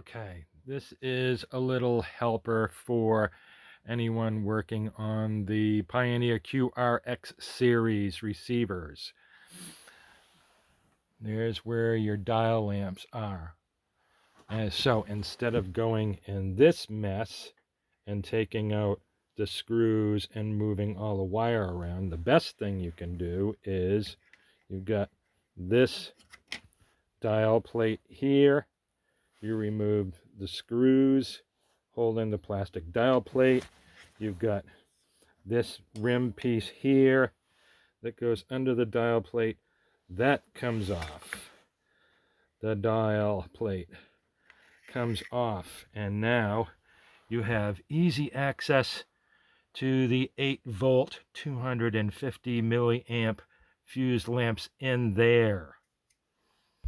Okay, this is a little helper for anyone working on the Pioneer QRX series receivers. There's where your dial lamps are. And so instead of going in this mess and taking out the screws and moving all the wire around, the best thing you can do is you've got this dial plate here. You remove the screws holding the plastic dial plate. You've got this rim piece here that goes under the dial plate. That comes off. The dial plate comes off, and now you have easy access to the 8-volt 250 milliamp fused lamps in there.